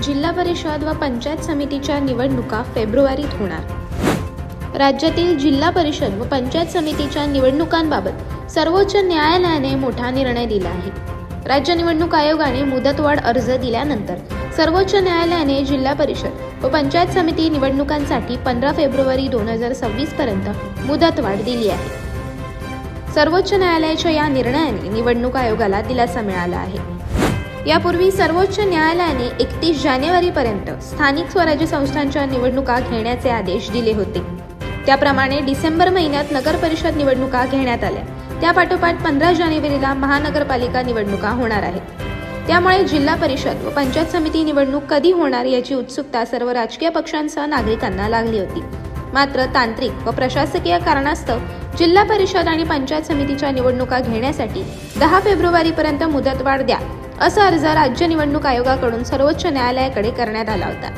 जिल्हा परिषद व पंचायत समितीच्या निवडणुका फेब्रुवारीत होणार। राज्यातील जिल्हा परिषद व पंचायत समितीच्या निवडणुकांबाबत सर्वोच्च न्यायालयाने मोठा निर्णय दिला आहे। राज्य निवडणूक आयोगाने मुदतवाढ अर्ज दिल्यानंतर सर्वोच्च न्यायालयाने जिल्हा परिषद व पंचायत समिती निवडणुकांसाठी 15 फेब्रुवारी 2026 पर्यंत मुदतवाढ दिली आहे। सर्वोच्च न्यायालयाच्या या निर्णयाने निवडणूक आयोगाला दिलासा मिळाला आहे। यापूर्वी सर्वोच्च न्यायालयाने 31 जानेवारीपर्यंत स्थानिक स्वराज्य संस्थांच्या निवडणुका घेण्याचे आदेश दिले होते। त्याप्रमाणे डिसेंबर महिन्यात नगर परिषद निवडणुका घेण्यात आल्या। त्यापाठोपाठ 15 जानेवारीला महानगरपालिका निवडणुका होणार आहेत। त्यामुळे जिल्हा परिषद व पंचायत समिती निवडणूक कधी होणार याची उत्सुकता सर्व राजकीय पक्षांसह नागरिकांना लागली होती। मात्र तांत्रिक व प्रशासकीय कारणास्तव जिल्हा परिषद आणि पंचायत समितीच्या निवडणुका घेण्यासाठी 10 फेब्रुवारीपर्यंत मुदतवाढ द्या असा अर्ज राज्य निवडणूक आयोगाकडून सर्वोच्च न्यायालयाकडे करण्यात आला होता।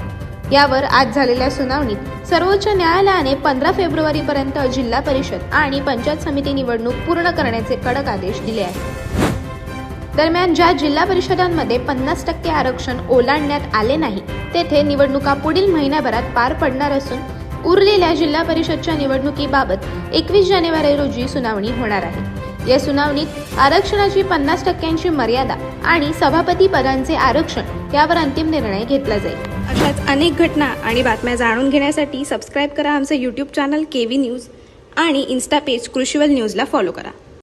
यावर आज झालेल्या सुनावणीत सर्वोच्च न्यायालयाने 15 फेब्रुवारीपर्यंत जिल्हा परिषद आणि पंचायत समिती निवडणूक पूर्ण करण्याचे कडक आदेश दिले आहेत। दरम्यान ज्या जिल्हा परिषदांमध्ये 50% आरक्षण ओलांडण्यात आले नाही तेथे निवडणुका पुढील महिन्याभरात पार पडणार असून उरलेल्या जिल्हा परिषदच्या निवडणुकीबाबत 21 जानेवारी रोजी सुनावणी होणार आहे। या सुनावणीत आरक्षणाची 50% मर्यादा आणि सभापती पदांचे आरक्षण यावर अंतिम निर्णय घेतला जाईल। अशाच अनेक घटना आणि बातम्या जाणून घेण्यासाठी सबस्क्राईब करा आमचे YouTube चॅनल केव्ही न्यूज आणि इन्स्टा पेज कृषीवल न्यूजला फॉलो करा।